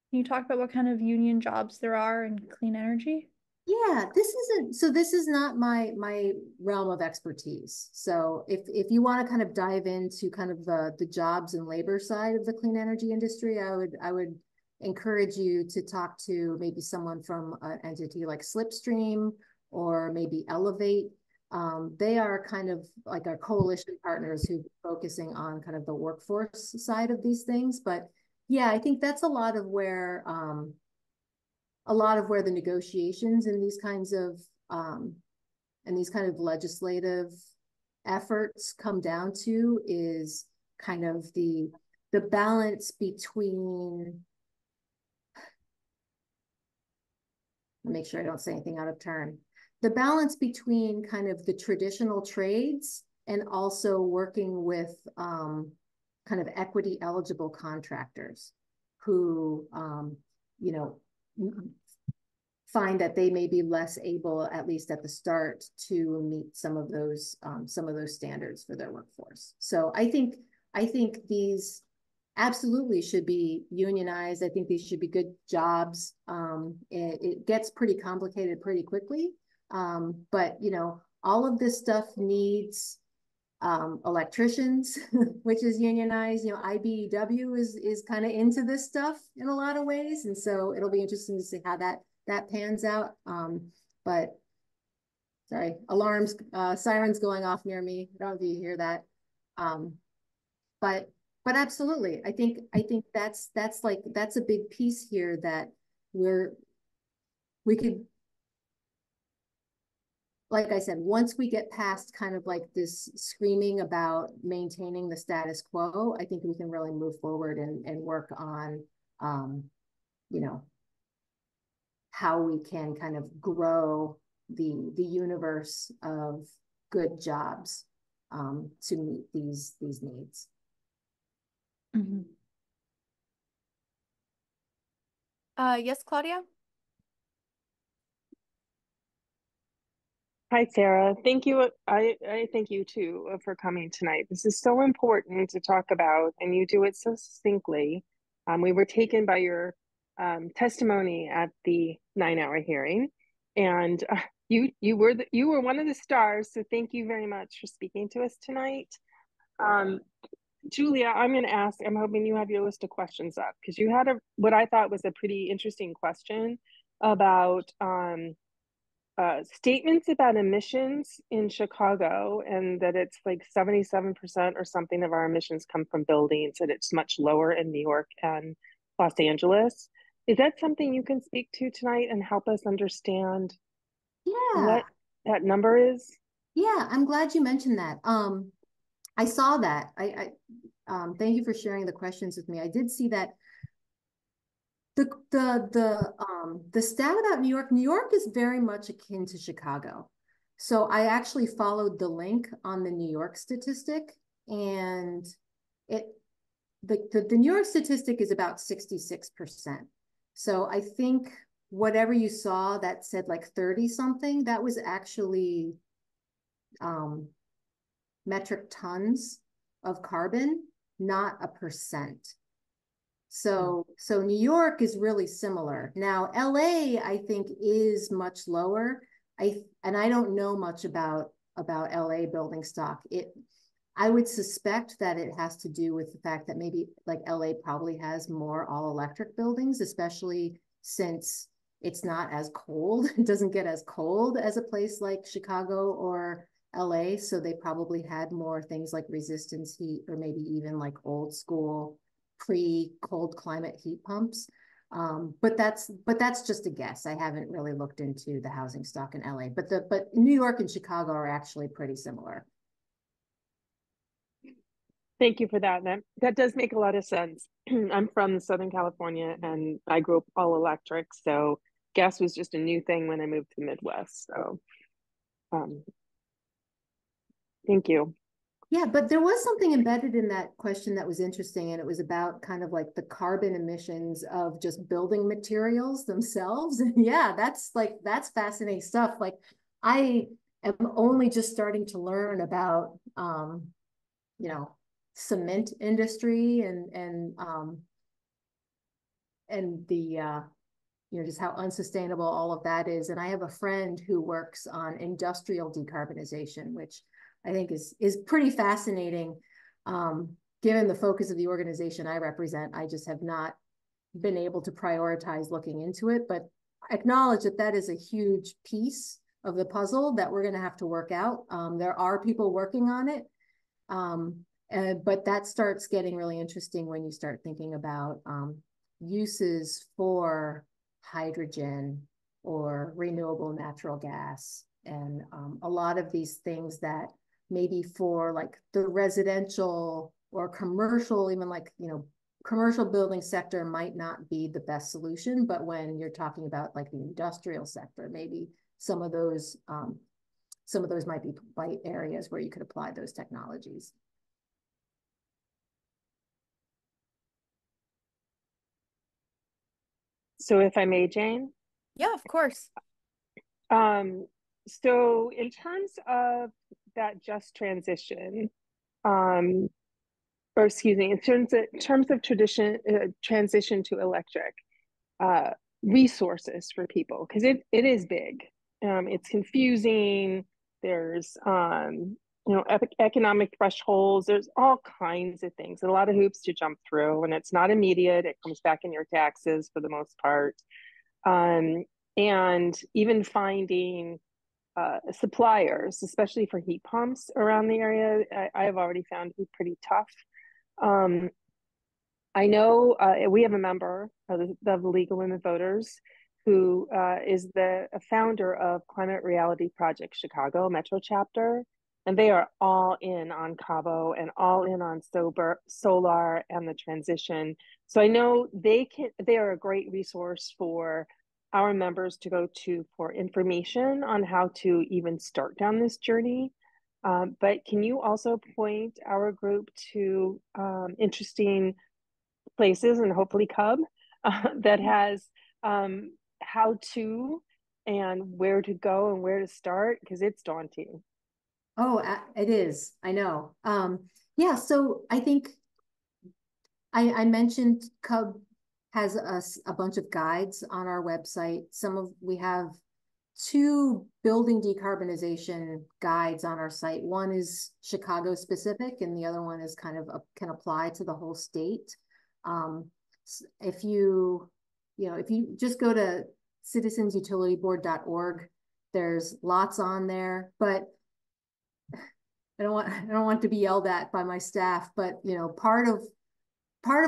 S3: Can you talk about what kind of union jobs there are in clean energy?
S2: Yeah, this is not my realm of expertise. So if you want to kind of dive into kind of the jobs and labor side of the clean energy industry, I would encourage you to talk to maybe someone from an entity like Slipstream or maybe Elevate. They are kind of like our coalition partners who focusing on kind of the workforce side of these things. But yeah, I think that's a lot of where the negotiations and these kind of legislative efforts come down to is kind of the balance between, make sure I don't say anything out of turn, the balance between kind of the traditional trades and also working with kind of equity eligible contractors who you know find that they may be less able, at least at the start, to meet some of those standards for their workforce. So I think these absolutely should be unionized. I think these should be good jobs. It gets pretty complicated pretty quickly, but all of this stuff needs electricians, which is unionized. IBEW is kind of into this stuff in a lot of ways, and so it'll be interesting to see how that pans out. But sorry, alarms, sirens going off near me. I don't know if you hear that. But absolutely, I think that's a big piece here that we could, like I said, once we get past kind of like this screaming about maintaining the status quo, I think we can really move forward and work on, how we can kind of grow the universe of good jobs to meet these needs.
S3: Mm-hmm.
S1: Yes, Claudia?
S4: Hi, Sarah. Thank you. I thank you too for coming tonight. This is so important to talk about, and you do it so succinctly. We were taken by your testimony at the 9-hour hearing, and you were one of the stars. So thank you very much for speaking to us tonight. Julia, I'm going to ask. I'm hoping you have your list of questions up because you had what I thought was a pretty interesting question about statements about emissions in Chicago, and that it's like 77% or something of our emissions come from buildings, and it's much lower in New York and Los Angeles. Is that something you can speak to tonight and help us understand what that number is?
S2: Yeah, I'm glad you mentioned that. I saw that. I thank you for sharing the questions with me. I did see that. The stat about New York is very much akin to Chicago. So I actually followed the link on the New York statistic, and the New York statistic is about 66%. So I think whatever you saw that said like 30 something, that was actually metric tons of carbon, not a percent. So New York is really similar. Now, LA, I think, is much lower. I don't know much about LA building stock. I would suspect that it has to do with the fact that maybe like LA probably has more all electric buildings, especially since it's not as cold. It doesn't get as cold as a place like Chicago or LA. So they probably had more things like resistance heat, or maybe even like old school pre-cold climate heat pumps. But that's just a guess. I haven't really looked into the housing stock in LA, but New York and Chicago are actually pretty similar.
S4: Thank you for that. That does make a lot of sense. I'm from Southern California, and I grew up all electric, so gas was just a new thing when I moved to the Midwest. So thank you.
S2: Yeah, but there was something embedded in that question that was interesting, and it was about kind of like the carbon emissions of just building materials themselves. And yeah, that's fascinating stuff. Like I am only just starting to learn about you know, cement industry and the just how unsustainable all of that is. And I have a friend who works on industrial decarbonization, which I think is pretty fascinating. Given the focus of the organization I represent, I just have not been able to prioritize looking into it, but acknowledge that that is a huge piece of the puzzle that we're going to have to work out. There are people working on it. But that starts getting really interesting when you start thinking about uses for hydrogen or renewable natural gas, and a lot of these things that maybe for like the residential or commercial, even like, commercial building sector might not be the best solution, but when you're talking about like the industrial sector, maybe some of those might be areas where you could apply those technologies.
S4: So if I may, Jane?
S1: Yeah, of course.
S4: So in terms of that just transition, or excuse me, in terms of transition to electric, resources for people, because it is big. It's confusing. There's economic thresholds. There's all kinds of things, and a lot of hoops to jump through, and it's not immediate. It comes back in your taxes for the most part. And even finding suppliers, especially for heat pumps around the area, I have already found to be pretty tough. I know we have a member of the League of Women Voters who is the founder of Climate Reality Project Chicago Metro chapter, and they are all in on CABO and all in on solar and the transition. So I know they are a great resource for our members to go to for information on how to even start down this journey. But can you also point our group to interesting places, and hopefully CUB, that has how to and where to go and where to start, because it's daunting.
S2: Oh, it is. I know. Yeah, so I think I mentioned CUB has a bunch of guides on our website. We have 2 building decarbonization guides on our site. One is Chicago specific, and the other one is kind of can apply to the whole state. If you just go to citizensutilityboard.org, there's lots on there, but I don't want to be yelled at by my staff, but part of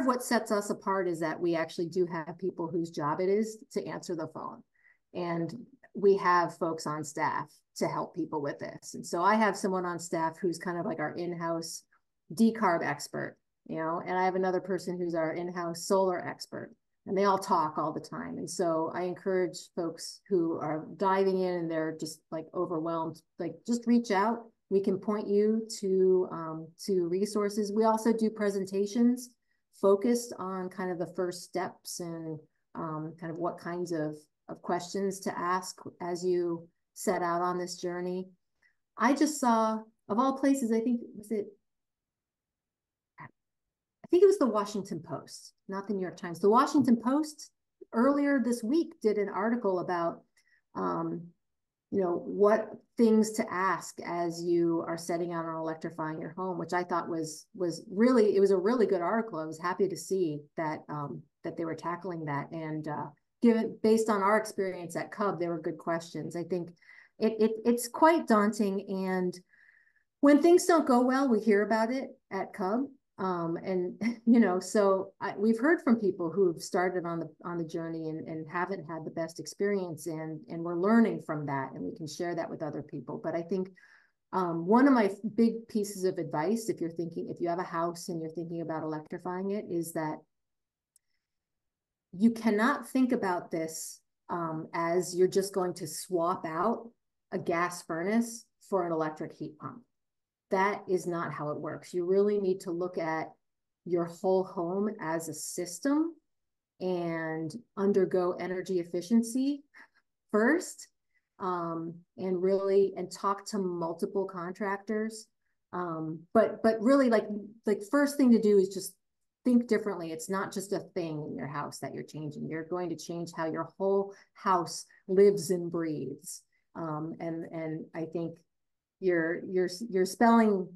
S2: what sets us apart is that we actually do have people whose job it is to answer the phone, and we have folks on staff to help people with this. And so I have someone on staff who's kind of like our in-house decarb expert, and I have another person who's our in-house solar expert, and they all talk all the time. And so I encourage folks who are diving in and they're just like overwhelmed, like just reach out. We can point you to resources. We also do presentations focused on kind of the first steps and kind of what kinds of questions to ask as you set out on this journey. I just saw, of all places, I think it was the Washington Post, not the New York Times. The Washington Post earlier this week did an article about what things to ask as you are setting out on electrifying your home, which I thought was really, it was a really good article. I was happy to see that that they were tackling that, and based on our experience at CUB, they were good questions. I think it's quite daunting, and when things don't go well, we hear about it at CUB. We've heard from people who've started on the journey and haven't had the best experience, and we're learning from that, and we can share that with other people. But I think one of my big pieces of advice, if you have a house and you're thinking about electrifying it, is that you cannot think about this as you're just going to swap out a gas furnace for an electric heat pump. that is not how it works. You really need to look at your whole home as a system and undergo energy efficiency first, and talk to multiple contractors. But really, like first thing to do is just think differently. It's not just a thing in your house that you're changing. You're going to change how your whole house lives and breathes. And I think you're spelling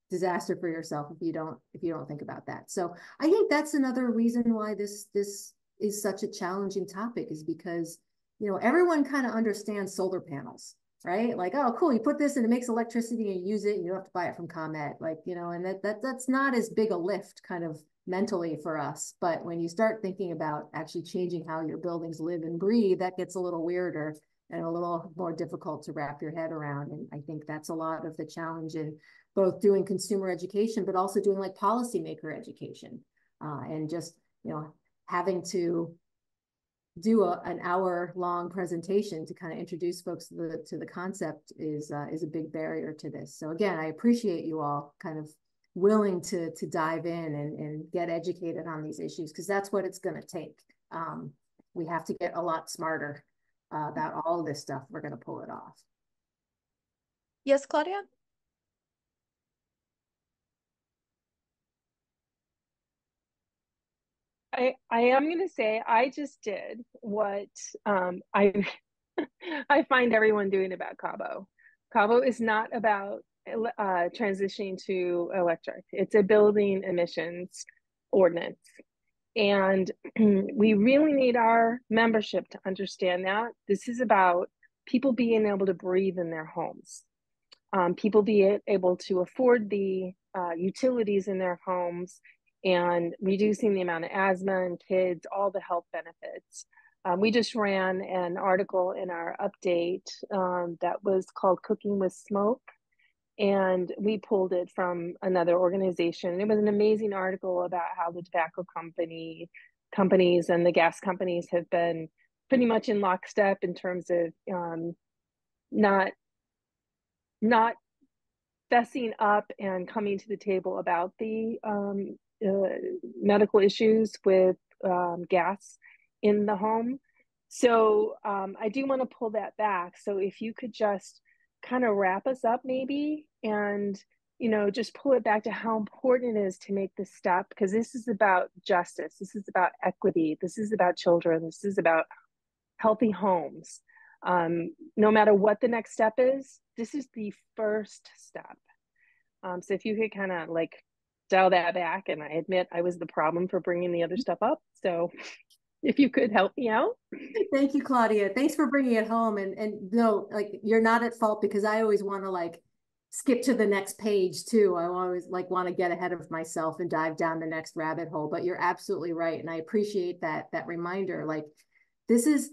S2: disaster for yourself if you don't think about that. So I think that's another reason why this is such a challenging topic, is because, you know, everyone kind of understands solar panels, right? Like, oh, cool, you put this and it makes electricity and you use it and you don't have to buy it from ComEd. Like, you know, and that's not as big a lift kind of mentally for us. But when you start thinking about actually changing how your buildings live and breathe, that gets a little weirder and a little more difficult to wrap your head around. And I think that's a lot of the challenge in both doing consumer education, but also doing like policymaker education, and just, you know, having to do an hour-long presentation to kind of introduce folks to the concept is a big barrier to this. So again, I appreciate you all kind of willing to dive in and get educated on these issues, because that's what it's going to take. We have to get a lot smarter about all of this stuff. We're going to pull it off.
S1: Yes, Claudia?
S4: I am going to say I just did what I I find everyone doing about CABO. CABO is not about transitioning to electric. It's a building emissions ordinance. And we really need our membership to understand that. This is about people being able to breathe in their homes. People being able to afford the utilities in their homes, and reducing the amount of asthma in kids, all the health benefits. We just ran an article in our update that was called Cooking with Smoke, and we pulled it from another organization. It was an amazing article about how the tobacco companies and the gas companies have been pretty much in lockstep in terms of not fessing up and coming to the table about the medical issues with gas in the home. So I do want to pull that back. So if you could just kind of wrap us up maybe, and, you know, just pull it back to how important it is to make this step, because this is about justice. This is about equity. This is about children. This is about healthy homes. No matter what the next step is, this is the first step. So if you could kind of like dial that back, and I admit I was the problem for bringing the other stuff up. So if you could help me out.
S2: Thank you, Claudia. Thanks for bringing it home. And no, like, you're not at fault, because I always want to like skip to the next page too. I always like want to get ahead of myself and dive down the next rabbit hole, but you're absolutely right. And I appreciate that reminder. Like, this is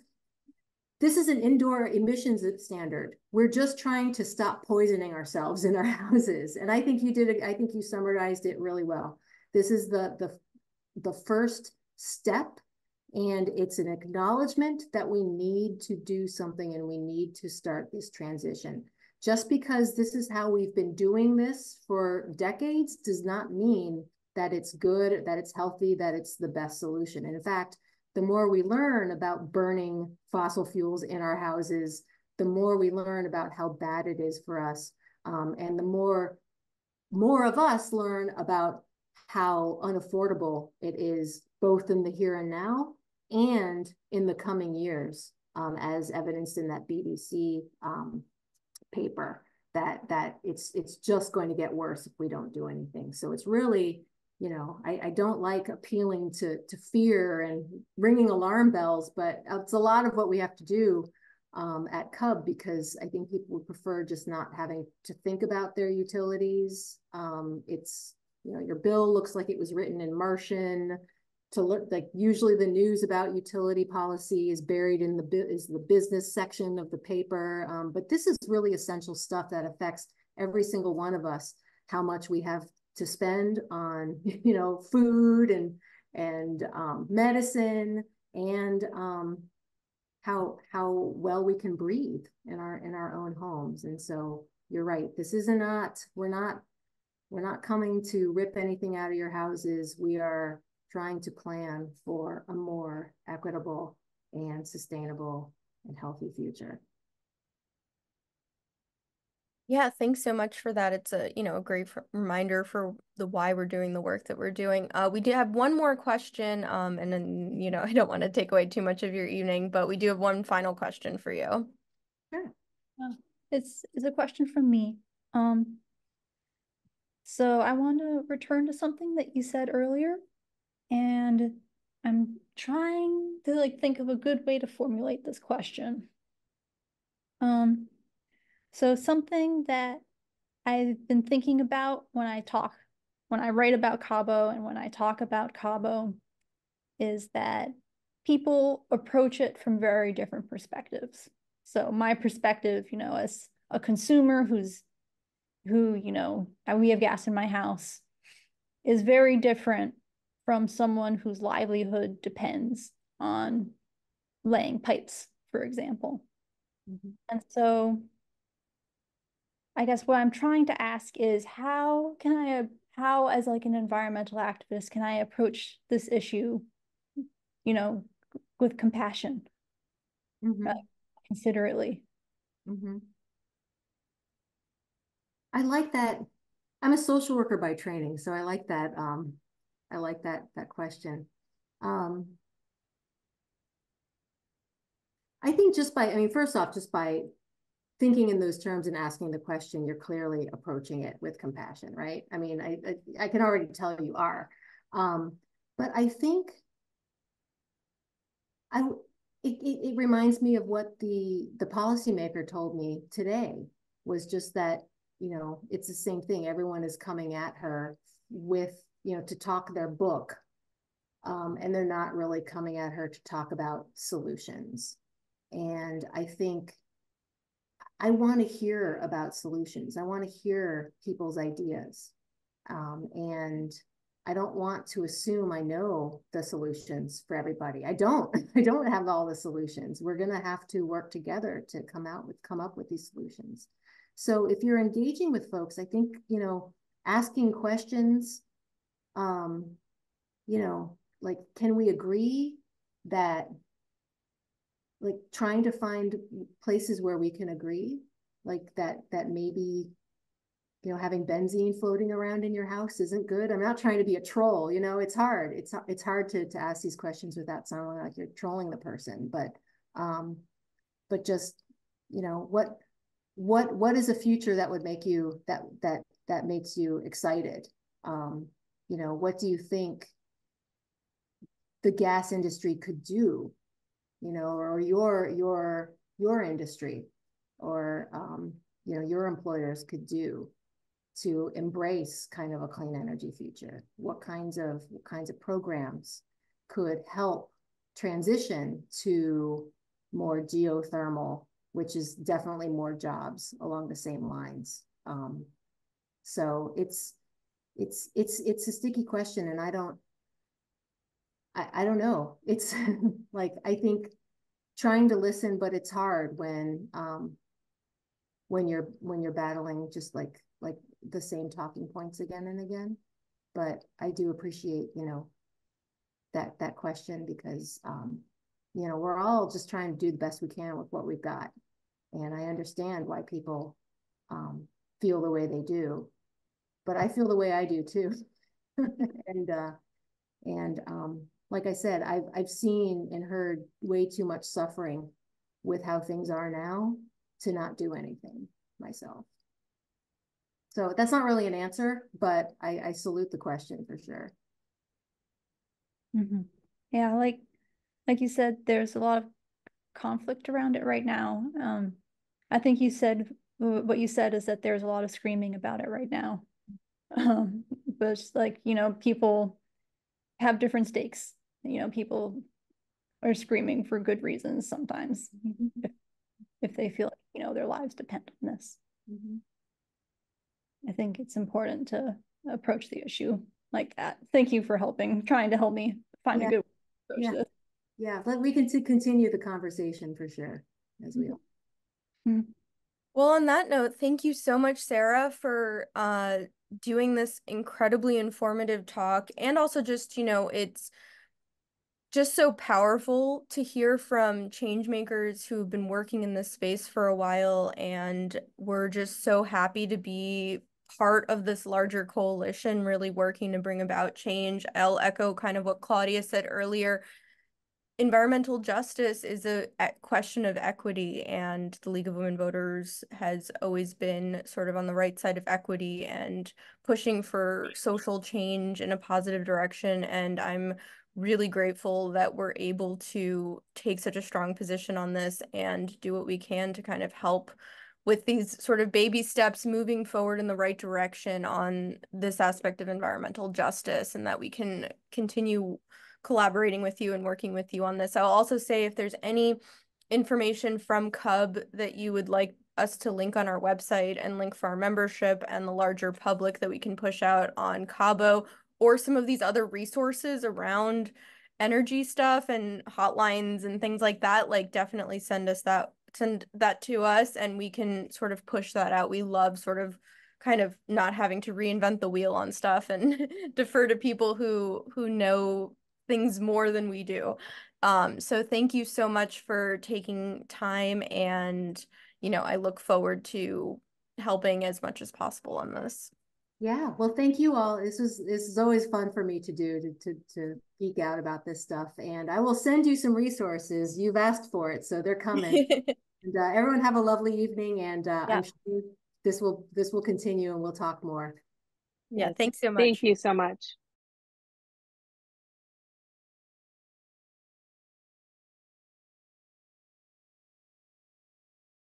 S2: an indoor emissions standard. We're just trying to stop poisoning ourselves in our houses. And I think you did it. I think you summarized it really well. This is the first step. And it's an acknowledgement that we need to do something, and we need to start this transition. Just because this is how we've been doing this for decades does not mean that it's good, that it's healthy, that it's the best solution. And in fact, the more we learn about burning fossil fuels in our houses, the more we learn about how bad it is for us. And the more of us learn about how unaffordable it is, both in the here and now and in the coming years, as evidenced in that BDC paper, that it's just going to get worse if we don't do anything. So it's really, you know, I don't like appealing to fear and ringing alarm bells, but it's a lot of what we have to do at CUB, because I think people would prefer just not having to think about their utilities. It's, you know, your bill looks like it was written in Martian. To look like, usually the news about utility policy is buried in the business section of the paper. But this is really essential stuff that affects every single one of us, how much we have to spend on, you know, food and medicine, and how well we can breathe in our own homes. And so, you're right. This is we're not coming to rip anything out of your houses. We are trying to plan for a more equitable and sustainable and healthy future.
S1: Yeah, thanks so much for that. It's a, a great reminder for the why we're doing the work that we're doing. We do have one more question, and then, I don't want to take away too much of your evening, but we do have one final question for you.
S2: Sure.
S3: It's a question from me. So I want to return to something that you said earlier, and I'm trying to think of a good way to formulate this question. So something that I've been thinking about when I write about CABO and when I talk about CABO is that people approach it from very different perspectives. So my perspective, as a consumer we have gas in my house, is very different from someone whose livelihood depends on laying pipes, for example.
S2: Mm-hmm.
S3: And so I guess what I'm trying to ask is how as an environmental activist can I approach this issue, with compassion,
S2: Mm-hmm.
S3: considerately.
S2: Mm-hmm. I like that. I'm a social worker by training, so I like that. I like that question. I think first off, just by thinking in those terms and asking the question, you're clearly approaching it with compassion, right? I can already tell you are. But I think it reminds me of what the policymaker told me today, was just that, it's the same thing. Everyone is coming at her with, to talk their book. And they're not really coming at her to talk about solutions. And I think I want to hear about solutions. I want to hear people's ideas. And I don't want to assume I know the solutions for everybody. I don't have all the solutions. We're going to have to work together to come up with these solutions. So if you're engaging with folks, I think, asking questions, can we agree that, trying to find places where we can agree, that maybe, having benzene floating around in your house isn't good. I'm not trying to be a troll, it's hard. It's hard to ask these questions without sounding like you're trolling the person, but just, what is a future that would make you, that makes you excited? What do you think the gas industry could do, or your industry, or your employers could do to embrace kind of a clean energy future? What kinds of programs could help transition to more geothermal, which is definitely more jobs along the same lines? So it's a sticky question, and I don't know. It's I think trying to listen, but it's hard when you're battling just like the same talking points again and again. But I do appreciate, that question, because we're all just trying to do the best we can with what we've got. And I understand why people feel the way they do, but I feel the way I do too. and like I said, I've seen and heard way too much suffering with how things are now to not do anything myself. So that's not really an answer, but I salute the question for sure.
S3: Mm-hmm. Yeah, like you said, there's a lot of conflict around it right now. I think what you said is that there's a lot of screaming about it right now. But it's people have different stakes. People are screaming for good reasons sometimes, mm-hmm. if they feel like, their lives depend on this. Mm-hmm. I think it's important to approach the issue like that. Thank you for trying to help me find a good way to approach this.
S2: Yeah, but we can continue the conversation for sure, as we all.
S3: Mm-hmm.
S1: Well, on that note, thank you so much, Sarah, for doing this incredibly informative talk. And also just, it's just so powerful to hear from change makers who've been working in this space for a while. And we're just so happy to be part of this larger coalition, really working to bring about change. I'll echo kind of what Claudia said earlier. Environmental justice is a question of equity, and the League of Women Voters has always been sort of on the right side of equity and pushing for social change in a positive direction. And I'm really grateful that we're able to take such a strong position on this and do what we can to kind of help with these sort of baby steps moving forward in the right direction on this aspect of environmental justice, and that we can continue collaborating with you and working with you on this. I'll also say if there's any information from CUB that you would like us to link on our website and link for our membership and the larger public that we can push out on CABO, or some of these other resources around energy stuff and hotlines and things like that, like definitely send that to us and we can sort of push that out. We love sort of kind of not having to reinvent the wheel on stuff and defer to people who know things more than we do. So thank you so much for taking time, and I look forward to helping as much as possible on this.
S2: Yeah, well, thank you all. This is always fun for me to do to geek out about this stuff, and I will send you some resources. You've asked for it, so they're coming. And everyone have a lovely evening, and
S1: Yeah.
S2: I'm sure this will continue, and we'll talk more.
S1: Yeah, thanks so much.
S4: Thank you so much.